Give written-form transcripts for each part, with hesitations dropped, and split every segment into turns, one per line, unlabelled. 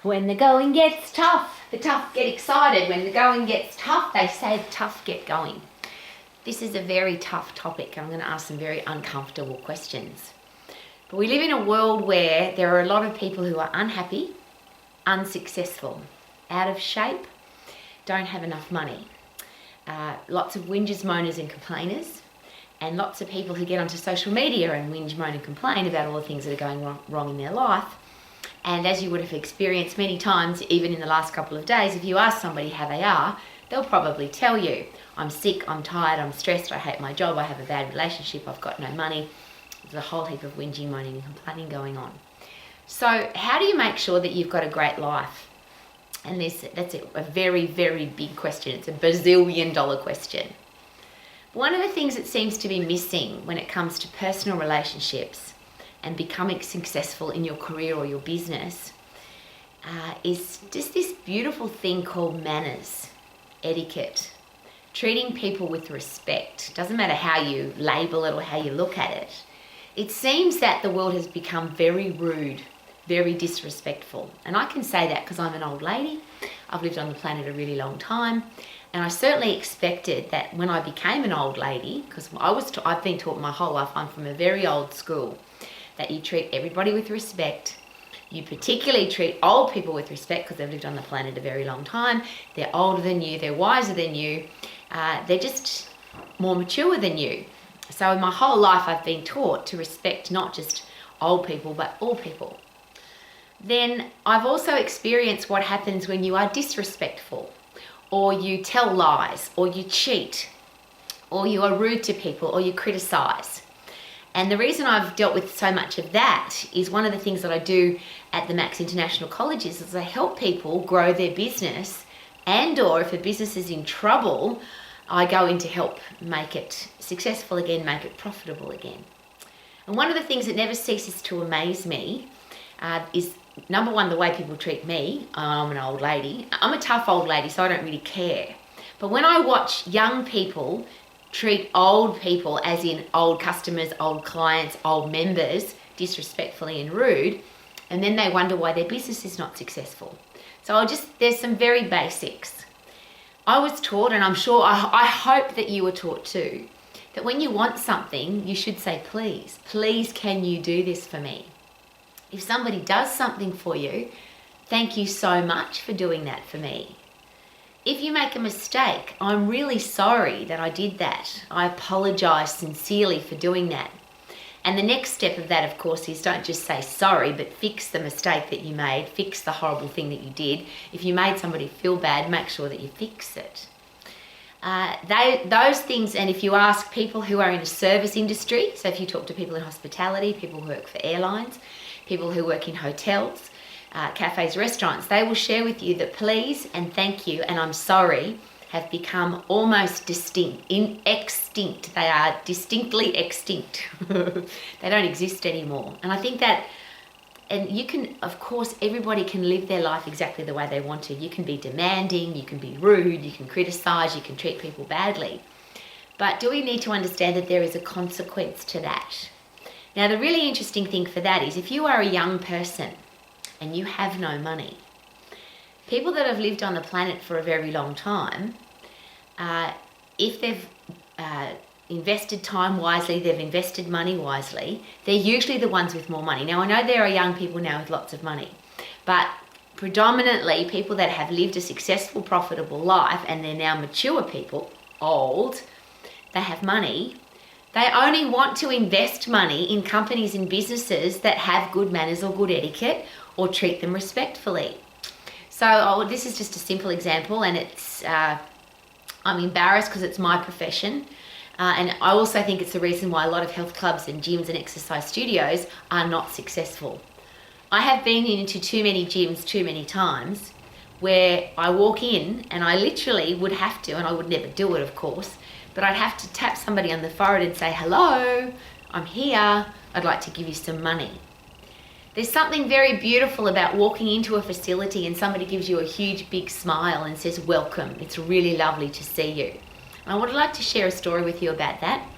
When the going gets tough, the tough get excited. When the going gets tough, they say the tough get going. This is a very tough topic. I'm going to ask some very uncomfortable questions. But we live in a world where there are a lot of people who are unhappy, unsuccessful, out of shape, don't have enough money. Lots of whingers, moaners and complainers, and lots of people who get onto social media and whinge, moan and complain about all the things that are going wrong in their life. And as you would have experienced many times, even in the last couple of days, if you ask somebody how they are, they'll probably tell you, I'm sick, I'm tired, I'm stressed, I hate my job, I have a bad relationship, I've got no money. There's a whole heap of whinging, moaning and complaining going on. So how do you make sure that you've got a great life? And that's a very, very big question. It's a bazillion-dollar question. One of the things that seems to be missing when it comes to personal relationships and becoming successful in your career or your business is just this beautiful thing called manners, etiquette, treating people with respect. Doesn't matter how you label it or how you look at it. It seems that the world has become very rude, very disrespectful. And I can say that because I'm an old lady. I've lived on the planet a really long time. And I certainly expected that when I became an old lady, because I've been taught my whole life, I'm from a very old school, that you treat everybody with respect. You particularly treat old people with respect because they've lived on the planet a very long time. They're older than you, they're wiser than you, they're just more mature than you. So in my whole life I've been taught to respect not just old people but all people. Then I've also experienced what happens when you are disrespectful, or you tell lies, or you cheat, or you are rude to people, or you criticize. And the reason I've dealt with so much of that is one of the things that I do at the Max International Colleges is I help people grow their business, and or if a business is in trouble, I go in to help make it successful again, make it profitable again. And one of the things that never ceases to amaze me is, number one, the way people treat me. I'm an old lady. I'm a tough old lady, so I don't really care. But when I watch young people treat old people, as in old customers, old clients, old members, disrespectfully and rude, and then they wonder why their business is not successful. So there's some very basics. I was taught, and I'm sure, I hope that you were taught too, that when you want something, you should say, please, please can you do this for me? If somebody does something for you, thank you so much for doing that for me. If you make a mistake, I'm really sorry that I did that. I apologize sincerely for doing that. And the next step of that, of course, is don't just say sorry, but fix the mistake that you made, fix the horrible thing that you did. If you made somebody feel bad, make sure that you fix it. Those things, and if you ask people who are in a service industry, so if you talk to people in hospitality, people who work for airlines, people who work in hotels, cafes, restaurants, they will share with you that please and thank you and I'm sorry have become almost extinct. They are distinctly extinct. They don't exist anymore. And I think that, and you can, of course, everybody can live their life exactly the way they want to. You can be demanding, you can be rude, you can criticize, you can treat people badly. But do we need to understand that there is a consequence to that? Now, the really interesting thing for that is if you are a young person and you have no money, people that have lived on the planet for a very long time, if they've invested time wisely, they've invested money wisely, they're usually the ones with more money. Now, I know there are young people now with lots of money, but predominantly people that have lived a successful, profitable life and they're now mature people, old, they have money. They only want to invest money in companies and businesses that have good manners or good etiquette or treat them respectfully. So this is just a simple example, and it's I'm embarrassed because it's my profession. And I also think it's the reason why a lot of health clubs and gyms and exercise studios are not successful. I have been into too many gyms too many times where I walk in and I literally would have to, and I would never do it of course, but I'd have to tap somebody on the forehead and say, hello, I'm here, I'd like to give you some money. There's something very beautiful about walking into a facility and somebody gives you a huge big smile and says, welcome, it's really lovely to see you. And I would like to share a story with you about that.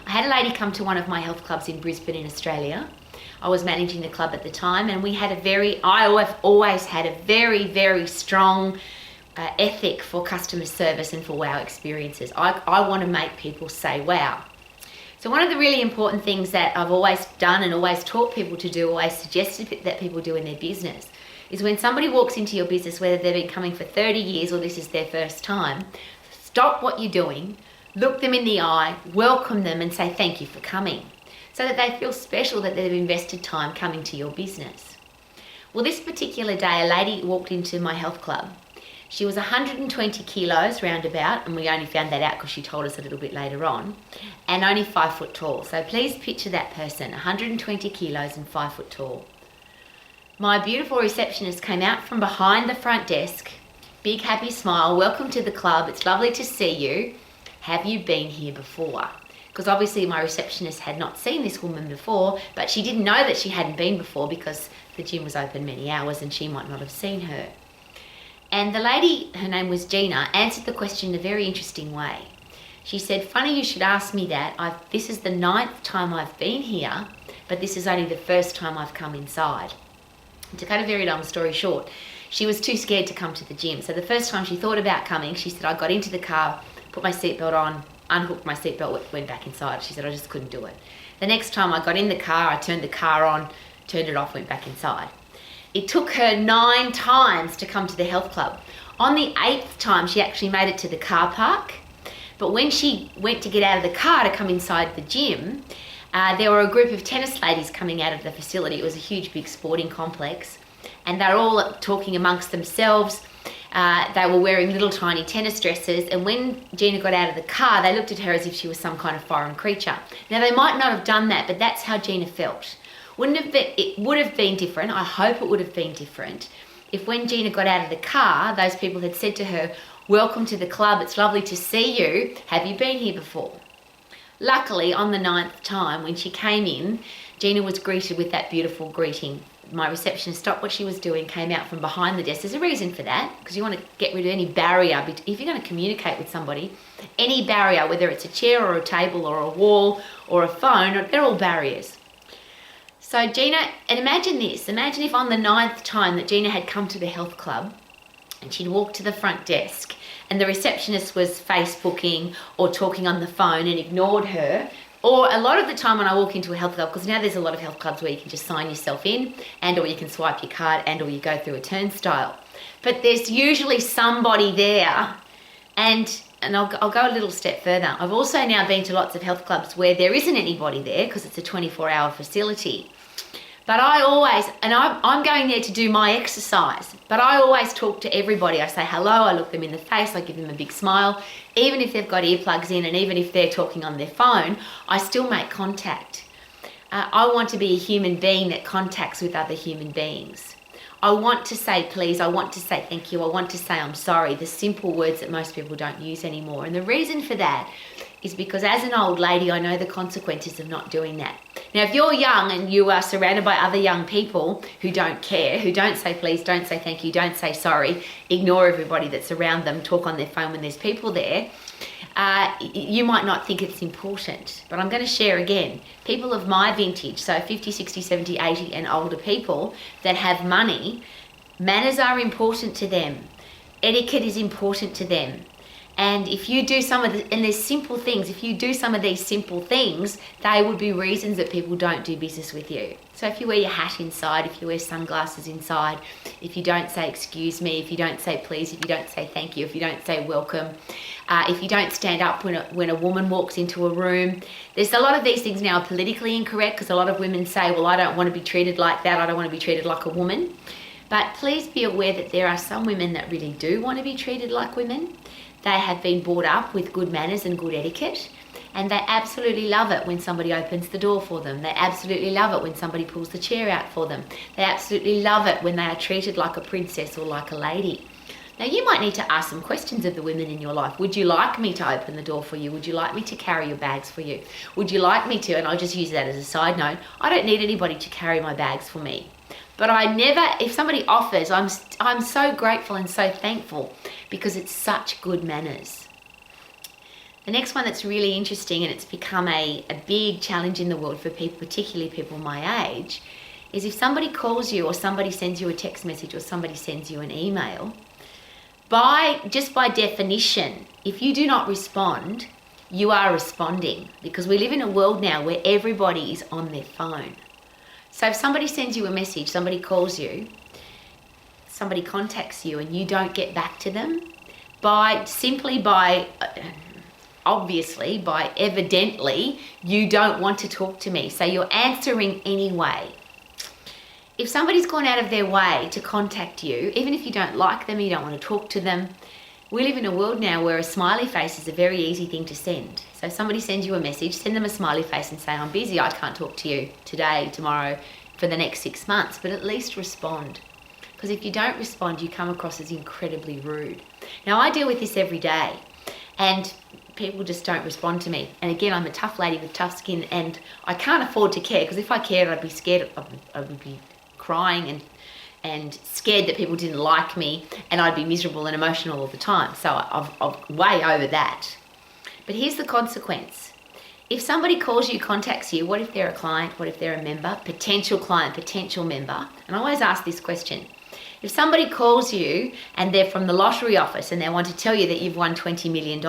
I had a lady come to one of my health clubs in Brisbane in Australia. I was managing the club at the time, and I always had a very, very strong ethic for customer service and for wow experiences. I want to make people say wow. So one of the really important things that I've always done and always taught people to do, always suggested that people do in their business, is when somebody walks into your business, whether they've been coming for 30 years or this is their first time, stop what you're doing, look them in the eye, welcome them and say thank you for coming, so that they feel special that they've invested time coming to your business. Well, this particular day, a lady walked into my health club. She was 120 kilos roundabout, and we only found that out because she told us a little bit later on, and only 5 foot tall. So please picture that person, 120 kilos and 5 foot tall. My beautiful receptionist came out from behind the front desk, big happy smile, welcome to the club, it's lovely to see you. Have you been here before? Because obviously my receptionist had not seen this woman before, but she didn't know that she hadn't been before because the gym was open many hours and she might not have seen her. And the lady, her name was Gina, answered the question in a very interesting way. She said, funny you should ask me that. This is the 9th time I've been here, but this is only the first time I've come inside. To cut a very long story short, she was too scared to come to the gym. So the first time she thought about coming, she said, I got into the car, put my seatbelt on, unhooked my seatbelt, went back inside. She said, I just couldn't do it. The next time I got in the car, I turned the car on, turned it off, went back inside. It took her 9 times to come to the health club. On the 8th time, she actually made it to the car park. But when she went to get out of the car to come inside the gym, there were a group of tennis ladies coming out of the facility. It was a huge, big sporting complex. And they're all talking amongst themselves. They were wearing little tiny tennis dresses. And when Gina got out of the car, they looked at her as if she was some kind of foreign creature. Now, they might not have done that, but that's how Gina felt. It would have been different, I hope it would have been different, if when Gina got out of the car, those people had said to her, welcome to the club, it's lovely to see you, have you been here before? Luckily, on the 9th time, when she came in, Gina was greeted with that beautiful greeting. My receptionist stopped what she was doing, came out from behind the desk. There's a reason for that, because you want to get rid of any barrier. If you're going to communicate with somebody, any barrier, whether it's a chair or a table or a wall or a phone, they're all barriers. So Gina, and imagine this, imagine if on the 9th time that Gina had come to the health club and she'd walked to the front desk and the receptionist was Facebooking or talking on the phone and ignored her. Or a lot of the time when I walk into a health club, because now there's a lot of health clubs where you can just sign yourself in and or you can swipe your card and or you go through a turnstile. But there's usually somebody there, and I'll go a little step further. I've also now been to lots of health clubs where there isn't anybody there because it's a 24-hour facility. But I'm going there to do my exercise, but I always talk to everybody. I say hello, I look them in the face, I give them a big smile. Even if they've got earplugs in and even if they're talking on their phone, I still make contact. I want to be a human being that contacts with other human beings. I want to say please, I want to say thank you, I want to say I'm sorry, the simple words that most people don't use anymore. And the reason for that is because as an old lady, I know the consequences of not doing that. Now, if you're young and you are surrounded by other young people who don't care, who don't say please, don't say thank you, don't say sorry, ignore everybody that's around them, talk on their phone when there's people there, you might not think it's important. But I'm going to share again, people of my vintage, so 50, 60, 70, 80 and older people that have money, manners are important to them. Etiquette is important to them. And if you do and there's simple things, if you do some of these simple things, they would be reasons that people don't do business with you. So if you wear your hat inside, if you wear sunglasses inside, if you don't say excuse me, if you don't say please, if you don't say thank you, if you don't say welcome, if you don't stand up when a woman walks into a room. There's a lot of these things now are politically incorrect because a lot of women say, well, I don't want to be treated like that, I don't want to be treated like a woman. But please be aware that there are some women that really do want to be treated like women. They have been brought up with good manners and good etiquette, and they absolutely love it when somebody opens the door for them. They absolutely love it when somebody pulls the chair out for them. They absolutely love it when they are treated like a princess or like a lady. Now, you might need to ask some questions of the women in your life. Would you like me to open the door for you? Would you like me to carry your bags for you? Would you like me to, and I'll just use that as a side note, I don't need anybody to carry my bags for me. But I never, if somebody offers, I'm so grateful and so thankful because it's such good manners. The next one that's really interesting, and it's become a big challenge in the world for people, particularly people my age, is if somebody calls you or somebody sends you a text message or somebody sends you an email, by definition, if you do not respond, you are responding, because we live in a world now where everybody is on their phone. So if somebody sends you a message, somebody calls you, somebody contacts you and you don't get back to them, evidently, you don't want to talk to me. So you're answering anyway. If somebody's gone out of their way to contact you, even if you don't like them, you don't want to talk to them, we live in a world now where a smiley face is a very easy thing to send. So if somebody sends you a message, send them a smiley face and say, I'm busy, I can't talk to you today, tomorrow, for the next 6 months, but at least respond. Because if you don't respond, you come across as incredibly rude. Now, I deal with this every day, and people just don't respond to me. And again, I'm a tough lady with tough skin, and I can't afford to care, because if I cared, I'd be scared, I would be crying and scared that people didn't like me, and I'd be miserable and emotional all the time. So I'm way over that. But here's the consequence. If somebody calls you, contacts you, what if they're a client? What if they're a member? Potential client, potential member. And I always ask this question. If somebody calls you and they're from the lottery office and they want to tell you that you've won $20 million,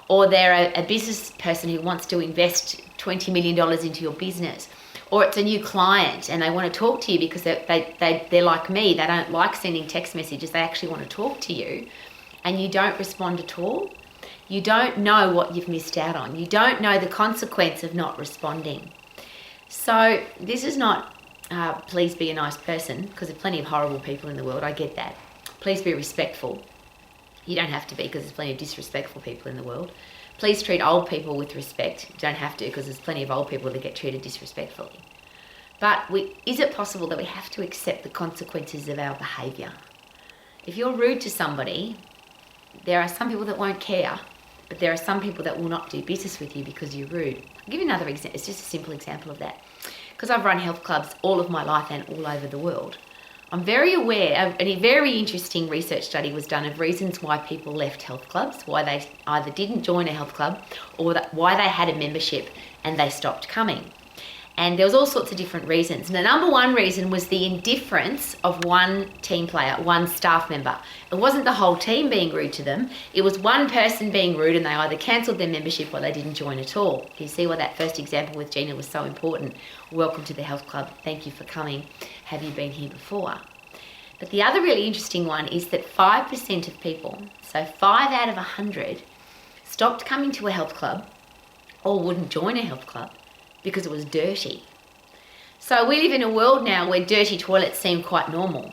or they're a business person who wants to invest $20 million into your business, or it's a new client and they want to talk to you because they're like me, they don't like sending text messages, they actually want to talk to you, and you don't respond at all, you don't know what you've missed out on. You don't know the consequence of not responding. So this is not, please be a nice person, because there's plenty of horrible people in the world, I get that. Please be respectful. You don't have to be, because there's plenty of disrespectful people in the world. Please treat old people with respect. You don't have to, because there's plenty of old people that get treated disrespectfully. But is it possible that we have to accept the consequences of our behaviour? If you're rude to somebody, there are some people that won't care, but there are some people that will not do business with you because you're rude. I'll give you another example. It's just a simple example of that. Because I've run health clubs all of my life and all over the world, I'm very aware of a very interesting research study was done of reasons why people left health clubs, why they either didn't join a health club or why they had a membership and they stopped coming. And there was all sorts of different reasons. And the number one reason was the indifference of one team player, one staff member. It wasn't the whole team being rude to them. It was one person being rude, and they either cancelled their membership or they didn't join at all. Do you see why that first example with Gina was so important? Welcome to the health club. Thank you for coming. Have you been here before? But the other really interesting one is that 5% of people, so 5 out of 100, stopped coming to a health club or wouldn't join a health club because it was dirty. So we live in a world now where dirty toilets seem quite normal.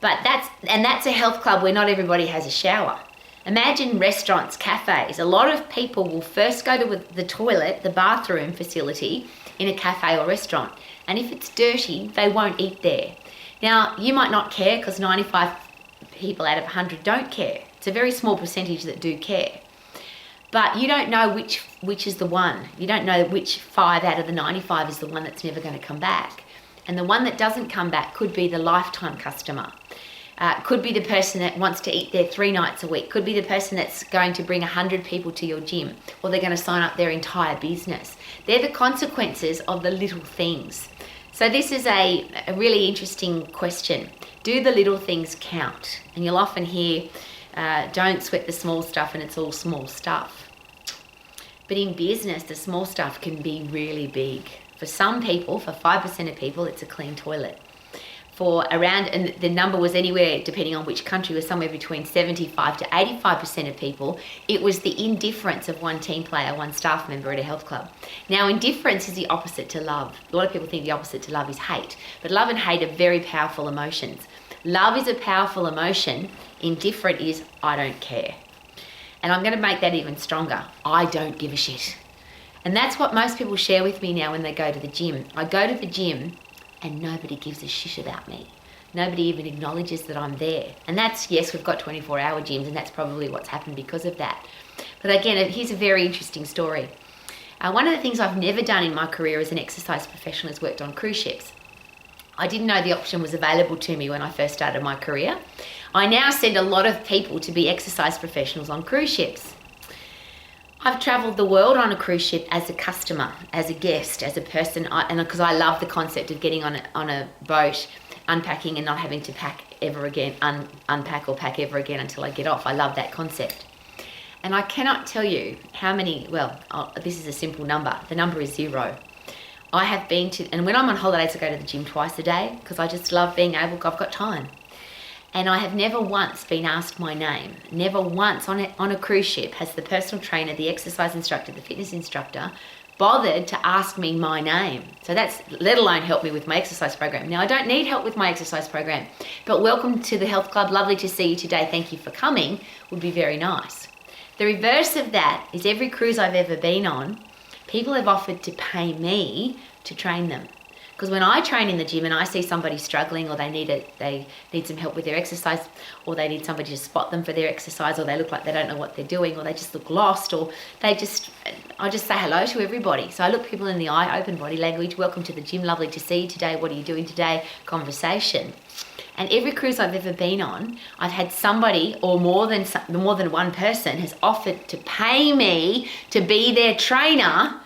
But that's a health club where not everybody has a shower. Imagine restaurants, cafes. A lot of people will first go to the toilet, the bathroom facility in a cafe or restaurant. And if it's dirty, they won't eat there. Now, you might not care, because 95 people out of 100 don't care. It's a very small percentage that do care. But you don't know which is the one. You don't know which 5 out of the 95 is the one that's never going to come back. And the one that doesn't come back could be the lifetime customer. Could be the person that wants to eat there 3 nights a week. Could be the person that's going to bring 100 people to your gym, or they're going to sign up their entire business. They're the consequences of the little things. So this is a really interesting question. Do the little things count? And you'll often hear, don't sweat the small stuff, and it's all small stuff. But in business, the small stuff can be really big. For some people, for 5% of people, it's a clean toilet. And the number was anywhere, depending on which country, was somewhere between 75 to 85% of people, it was the indifference of one team player, one staff member at a health club. Now, indifference is the opposite to love. A lot of people think the opposite to love is hate, but love and hate are very powerful emotions. Love is a powerful emotion. Indifferent is, I don't care. And I'm going to make that even stronger. I don't give a shit. And that's what most people share with me now when they go to the gym. I go to the gym and nobody gives a shit about me. Nobody even acknowledges that I'm there. And that's, yes, we've got 24-hour gyms, and that's probably what's happened because of that. But again, here's a very interesting story. One of the things I've never done in my career as an exercise professional is worked on cruise ships. I didn't know the option was available to me when I first started my career. I now send a lot of people to be exercise professionals on cruise ships. I've travelled the world on a cruise ship as a customer, as a guest, as a person, and because I love the concept of getting on a boat, unpacking and not having to pack ever again, unpack or pack ever again until I get off. I love that concept. And I cannot tell you how many, this is a simple number. The number is 0. I have been to, and when I'm on holidays, I go to the gym twice a day because I just love being able, I've got time. And I have never once been asked my name. Never once on a cruise ship has the personal trainer, the exercise instructor, the fitness instructor bothered to ask me my name. So that's, let alone help me with my exercise program. Now, I don't need help with my exercise program, but welcome to the health club. Lovely to see you today. Thank you for coming. Would be very nice. The reverse of that is every cruise I've ever been on, people have offered to pay me to train them. Because when I train in the gym and I see somebody struggling, or they need some help with their exercise, or they need somebody to spot them for their exercise, or they look like they don't know what they're doing, or they just look lost, or I just say hello to everybody. So I look people in the eye, open body language, welcome to the gym, lovely to see you today, what are you doing today, conversation. And every cruise I've ever been on, I've had somebody or more than one person has offered to pay me to be their trainer,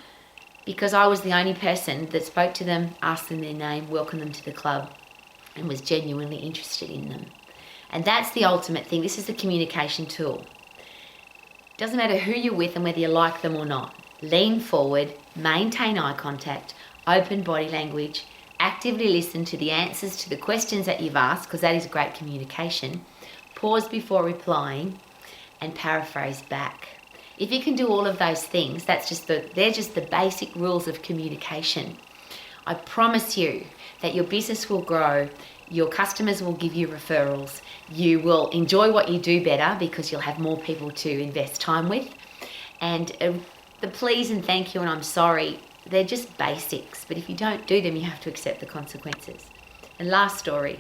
because I was the only person that spoke to them, asked them their name, welcomed them to the club, and was genuinely interested in them. And that's the ultimate thing. This is the communication tool. It doesn't matter who you're with and whether you like them or not. Lean forward, maintain eye contact, open body language, actively listen to the answers to the questions that you've asked, because that is great communication. Pause before replying, and paraphrase back. If you can do all of those things, they're just the basic rules of communication. I promise you that your business will grow, your customers will give you referrals, you will enjoy what you do better because you'll have more people to invest time with. And the please and thank you and I'm sorry, they're just basics, but if you don't do them, you have to accept the consequences. And last story,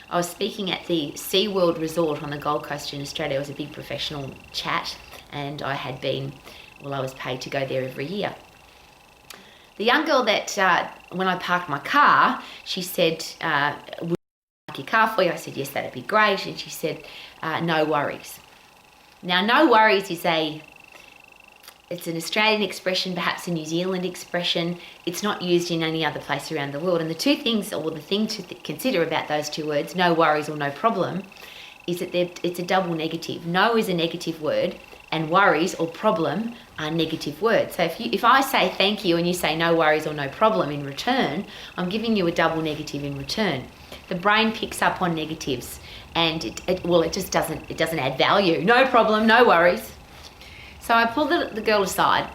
I was speaking at the SeaWorld Resort on the Gold Coast in Australia. It was a big professional chat, and I was paid to go there every year. The young girl that, when I parked my car, she said, would I park your car for you? I said, yes, that'd be great. And she said, no worries. Now, no worries is it's an Australian expression, perhaps a New Zealand expression. It's not used in any other place around the world. And the two things, or the thing to consider about those two words, no worries or no problem, is that it's a double negative. No is a negative word, and worries or problem are negative words. So if I say thank you and you say no worries or no problem in return, I'm giving you a double negative in return. The brain picks up on negatives, and it just doesn't add value. No problem, no worries. So I pulled the girl aside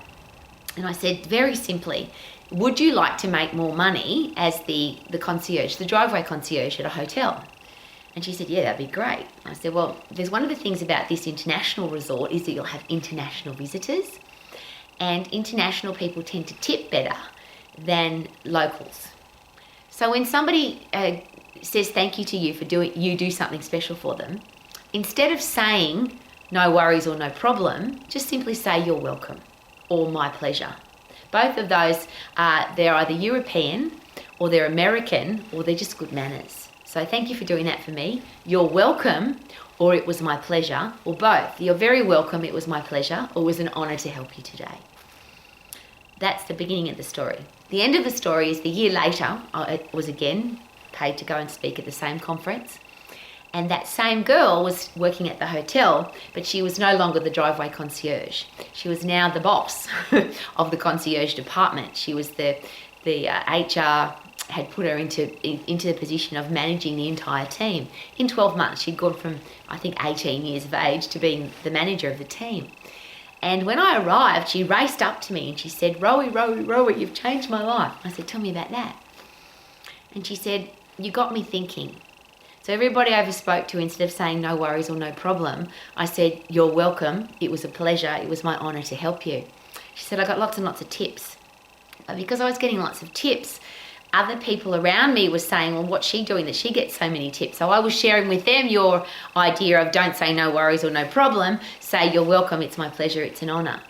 and I said very simply, would you like to make more money as the concierge, the driveway concierge at a hotel? And she said, yeah, that'd be great. I said, well, there's one of the things about this international resort is that you'll have international visitors, and international people tend to tip better than locals. So when somebody says thank you to you for do something special for them, instead of saying no worries or no problem, just simply say you're welcome or my pleasure. Both of those, they're either European or they're American, or they're just good manners. So thank you for doing that for me. You're welcome, or it was my pleasure, or both. You're very welcome, it was my pleasure, or it was an honour to help you today. That's the beginning of the story. The end of the story is the year later, I was again paid to go and speak at the same conference. And that same girl was working at the hotel, but she was no longer the driveway concierge. She was now the boss of the concierge department. She was the HR had put her into the position of managing the entire team. In 12 months, she'd gone from, I think, 18 years of age to being the manager of the team. And when I arrived, she raced up to me and she said, Rowie, Rowie, Rowie, you've changed my life. I said, tell me about that. And she said, you got me thinking. So everybody I ever spoke to, instead of saying no worries or no problem, I said, you're welcome. It was a pleasure. It was my honour to help you. She said, I got lots and lots of tips. But because I was getting lots of tips, other people around me were saying, well, what's she doing that she gets so many tips? So I was sharing with them your idea of don't say no worries or no problem, say you're welcome, it's my pleasure, it's an honour.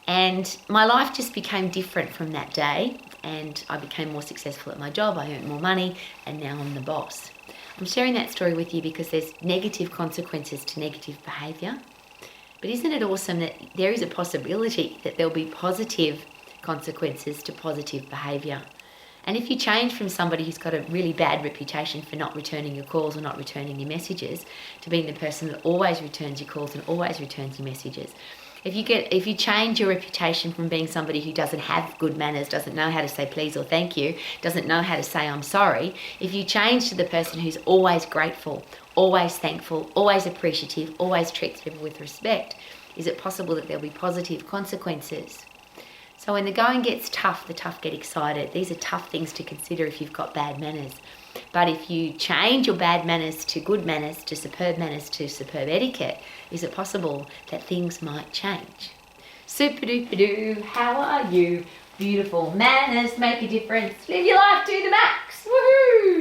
And my life just became different from that day, and I became more successful at my job, I earned more money, and now I'm the boss. I'm sharing that story with you because there's negative consequences to negative behaviour. But isn't it awesome that there is a possibility that there'll be positive consequences to positive behaviour? And if you change from somebody who's got a really bad reputation for not returning your calls or not returning your messages to being the person that always returns your calls and always returns your messages, if you change your reputation from being somebody who doesn't have good manners, doesn't know how to say please or thank you, doesn't know how to say I'm sorry, if you change to the person who's always grateful, always thankful, always appreciative, always treats people with respect, is it possible that there'll be positive consequences? So when the going gets tough, the tough get excited. These are tough things to consider if you've got bad manners. But if you change your bad manners to good manners, to superb etiquette, is it possible that things might change? Super duper doo, how are you? Beautiful manners make a difference. Live your life to the max. Woohoo!